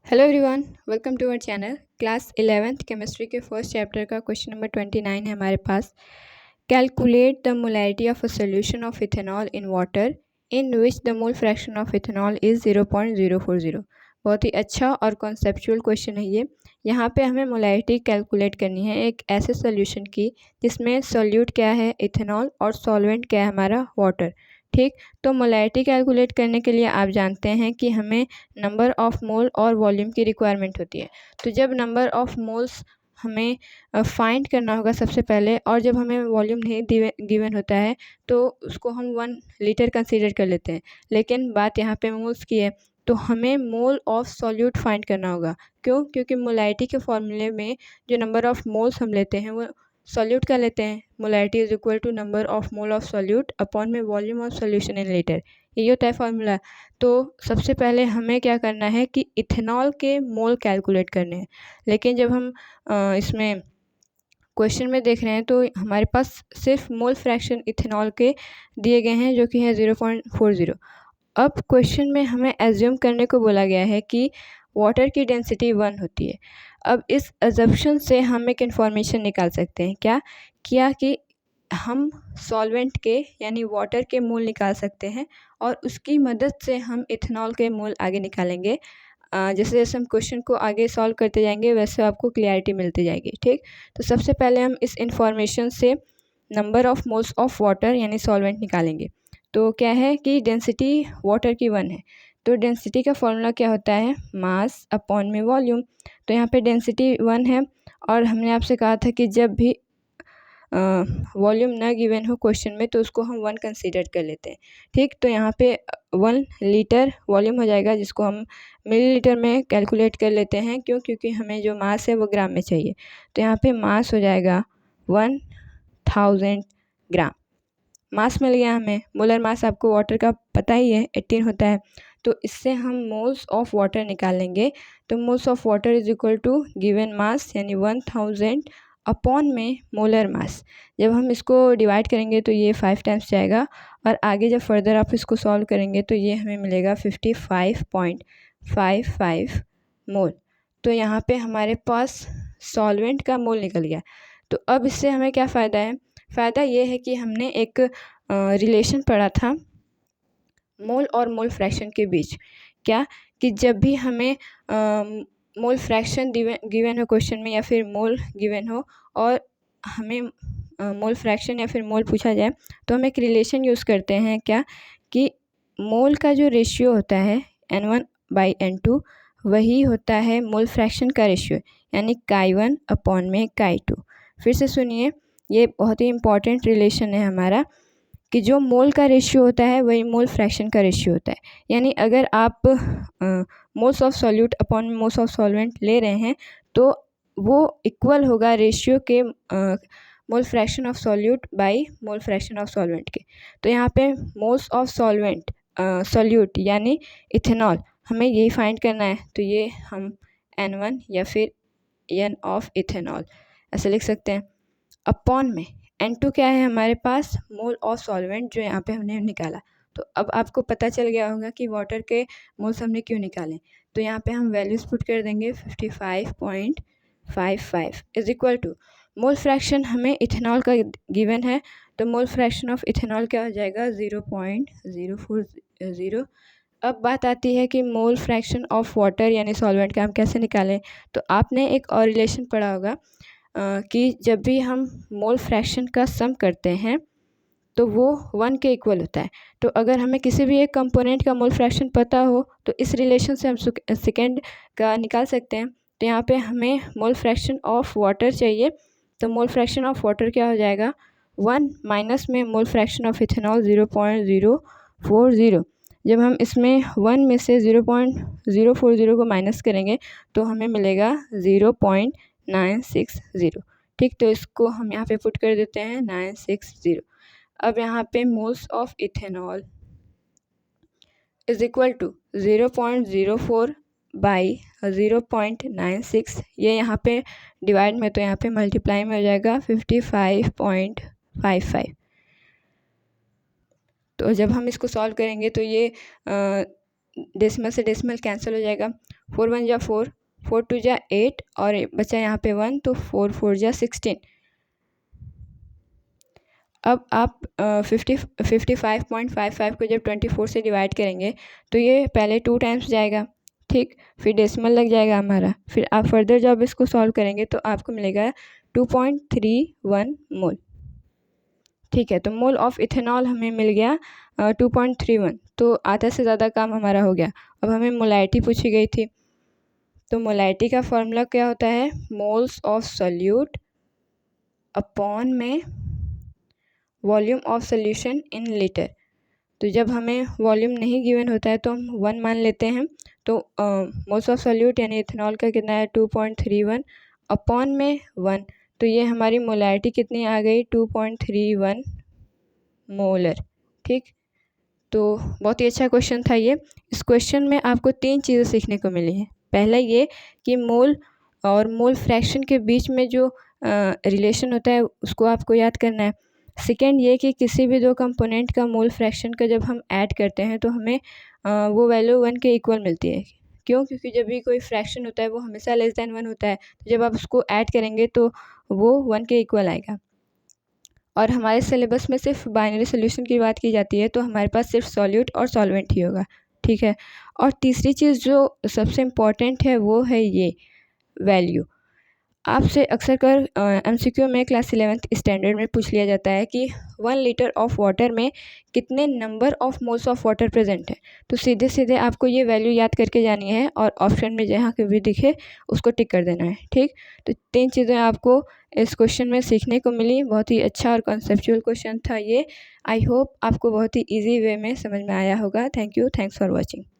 Hello everyone, welcome to our channel. Class 11th chemistry के first chapter का question number 29 है हमारे पास। Calculate the molarity of a solution of ethanol in water in which the mole fraction of ethanol is 0.040। बहुत ही अच्छा और conceptual question है ये। यहाँ पे हमें मोलैरिटी कैलकुलेट करनी है एक ऐसे सोल्यूशन की जिसमें सोल्यूट क्या है इथेनॉल और सॉल्वेंट क्या है हमारा वाटर। ठीक, तो मोलैरिटी कैलकुलेट करने के लिए आप जानते हैं कि हमें नंबर ऑफ़ मोल और वॉल्यूम की रिक्वायरमेंट होती है। तो जब नंबर ऑफ़ मोल्स हमें फाइंड करना होगा सबसे पहले, और जब हमें वॉल्यूम नहीं गिवन होता है तो उसको हम 1 लीटर कंसीडर कर लेते हैं। लेकिन बात यहाँ पे मोल्स की है, तो हमें मोल ऑफ़ सॉल्यूट फाइंड करना होगा। क्यों? क्योंकि मोलैरिटी के फॉर्मूले में जो नंबर ऑफ़ मोल्स हम लेते हैं वो सॉल्यूट का लेते हैं। Molarity is equal to number of mole of solute upon में volume of solution in litre, यही होता है फार्मूला। तो सबसे पहले हमें क्या करना है कि इथेनॉल के मोल कैलकुलेट करने हैं। लेकिन जब हम इसमें क्वेश्चन में देख रहे हैं तो हमारे पास सिर्फ मोल फ्रैक्शन इथेनॉल के दिए गए हैं जो कि है 0.40। अब क्वेश्चन में हमें एज्यूम करने को बोला गया है कि वाटर की डेंसिटी 1 होती है। अब इस अजम्पशन से हम एक इन्फॉर्मेशन निकाल सकते हैं। क्या कि हम सॉल्वेंट के यानी वाटर के मोल निकाल सकते हैं और उसकी मदद से हम इथेनॉल के मोल आगे निकालेंगे। जैसे जैसे हम क्वेश्चन को आगे सॉल्व करते जाएंगे वैसे आपको क्लियरिटी मिलती जाएगी। ठीक, तो सबसे पहले हम इस इन्फॉर्मेशन से number of moles of water यानी सॉल्वेंट निकालेंगे। तो क्या है कि डेंसिटी वाटर की 1 है, तो डेंसिटी का फॉर्मूला क्या होता है मास अपॉन में वॉल्यूम। तो यहाँ पे डेंसिटी 1 है और हमने आपसे कहा था कि जब भी वॉल्यूम ना गिवन हो क्वेश्चन में तो उसको हम 1 कंसीडर कर लेते हैं। ठीक, तो यहाँ पे 1 लीटर वॉल्यूम हो जाएगा जिसको हम मिलीलीटर में कैलकुलेट कर लेते हैं। क्यों? क्योंकि हमें जो मास है वो ग्राम में चाहिए। तो यहाँ पे मास हो जाएगा 1000 ग्राम। मास मिल गया हमें। मोलर मास आपको वाटर का पता ही है 18 होता है। तो इससे हम मोल्स ऑफ वाटर निकालेंगे। तो moles of water is equal to given mass यानी 1000 अपॉन में मोलर मास। जब हम इसको डिवाइड करेंगे तो ये 5 टाइम्स जाएगा और आगे जब फर्दर आप इसको सॉल्व करेंगे तो ये हमें मिलेगा 55.55 मोल। तो यहाँ पे हमारे पास सॉल्वेंट का मोल निकल गया। तो अब इससे हमें क्या फ़ायदा है? फ़ायदा ये है कि हमने एक रिलेशन पढ़ा था मोल और मोल फ्रैक्शन के बीच। क्या कि जब भी हमें मोल फ्रैक्शन गिवन हो क्वेश्चन में या फिर मोल गिवन हो और हमें मोल फ्रैक्शन या फिर मोल पूछा जाए तो हम एक रिलेशन यूज़ करते हैं। क्या कि मोल का जो रेशियो होता है N1/N2 वही होता है मोल फ्रैक्शन का रेशियो यानी Chi1 अपॉन में Chi2। फिर से सुनिए, ये बहुत ही इम्पॉर्टेंट रिलेशन है हमारा कि जो मोल का रेशियो होता है वही मोल फ्रैक्शन का रेशियो होता है। यानी अगर आप moles of solute upon moles of solvent ले रहे हैं तो वो इक्वल होगा रेशियो के मोल fraction of solute by mole fraction of solvent के। तो यहाँ पे मोल्स ऑफ सॉल्वेंट सॉल्यूट यानी इथेनॉल हमें यही फाइंड करना है। तो ये हम N1 या फिर N ऑफ इथेनॉल ऐसे लिख सकते हैं। अपॉन में N2 क्या है हमारे पास मोल ऑफ सॉल्वेंट जो यहाँ पे हमने निकाला। तो अब आपको पता चल गया होगा कि वाटर के मोल्स हमने क्यों निकाले। तो यहाँ पे हम वैल्यूज़ पुट कर देंगे 55.55 is equal to mole fraction हमें इथेनॉल का गिवन है। तो मोल फ्रैक्शन ऑफ इथेनॉल क्या हो जाएगा 0.040। अब बात आती है कि मोल फ्रैक्शन ऑफ वाटर यानी सॉल्वेंट का हम कैसे निकालें। तो आपने एक और रिलेशन पढ़ा होगा कि जब भी हम मोल फ्रैक्शन का सम करते हैं तो वो 1 के इक्वल होता है। तो अगर हमें किसी भी एक कंपोनेंट का मोल फ्रैक्शन पता हो तो इस रिलेशन से हम सेकेंड का निकाल सकते हैं। तो यहाँ पे हमें मोल फ्रैक्शन ऑफ वाटर चाहिए। तो मोल फ्रैक्शन ऑफ वाटर क्या हो जाएगा 1 माइनस में मोल फ्रैक्शन ऑफ इथेनॉल 0.040। जब हम इसमें 1 में से 0.040 को माइनस करेंगे तो हमें मिलेगा 0.960। ठीक, तो इसको हम यहाँ पे पुट कर देते हैं 960। अब यहाँ पे moles of ethanol is equal to 0.04 by 0.96। ये यहाँ पे डिवाइड में तो यहाँ पे मल्टीप्लाई में हो जाएगा 55.55। तो जब हम इसको सॉल्व करेंगे तो ये डेसिमल से डेसिमल कैंसिल हो जाएगा, 4 1 जा 4, 4 2 जा 8 और बचा यहाँ पे 1, तो 4 4 जा 16। अब आप 55.55 को जब 24 से डिवाइड करेंगे तो ये पहले 2 टाइम्स जाएगा, ठीक, फिर डेसिमल लग जाएगा हमारा, फिर आप फर्दर जब इसको सॉल्व करेंगे तो आपको मिलेगा 2.31 मोल। ठीक है, तो मोल ऑफ इथेनॉल हमें मिल गया 2.31, तो आधा से ज़्यादा काम हमारा हो गया। अब हमें मोलारिटी पूछी गई थी, तो मोलारिटी का फॉर्मूला क्या होता है, मोल्स ऑफ सोल्यूट अपॉन में volume of solution in litre. तो जब हमें वॉल्यूम नहीं गिवन होता है तो हम 1 मान लेते हैं, तो मोल्स ऑफ सोल्यूट यानी इथेनॉल का कितना है 2.31 अपॉन में 1, तो ये हमारी मोलारिटी कितनी आ गई 2.31 मोलर। ठीक, तो बहुत ही अच्छा क्वेश्चन था ये। इस क्वेश्चन में आपको 3 चीज़ें सीखने को मिली हैं। पहला ये कि मोल और मोल फ्रैक्शन के बीच में जो रिलेशन होता है उसको आपको याद करना है। सेकेंड ये कि किसी भी 2 कंपोनेंट का मोल फ्रैक्शन का जब हम ऐड करते हैं तो हमें वो वैल्यू 1 के इक्वल मिलती है। क्यों? क्योंकि जब भी कोई फ्रैक्शन होता है वो हमेशा लेस दैन 1 होता है, तो जब आप उसको ऐड करेंगे तो वो 1 के इक्वल आएगा। और हमारे सिलेबस में सिर्फ बाइनरी सोल्यूशन की बात की जाती है, तो हमारे पास सिर्फ सॉल्यूट और सॉल्वेंट ही होगा। ठीक है, और तीसरी चीज़ जो सबसे इम्पॉर्टेंट है वो है ये वैल्यू। आपसे अक्सर कर एमसीक्यू में क्लास 11th स्टैंडर्ड में पूछ लिया जाता है कि 1 लीटर ऑफ वाटर में कितने number of moles of water present है। तो सीधे सीधे आपको ये वैल्यू याद करके जानी है और ऑप्शन में जहाँ कभी दिखे उसको टिक कर देना है। ठीक, तो 3 चीज़ें आपको इस क्वेश्चन में सीखने को मिली। बहुत ही अच्छा और कॉन्सेप्चुअल क्वेश्चन था ये। आई होप आपको बहुत ही ईजी वे में समझ में आया होगा। Thank you, thanks for watching.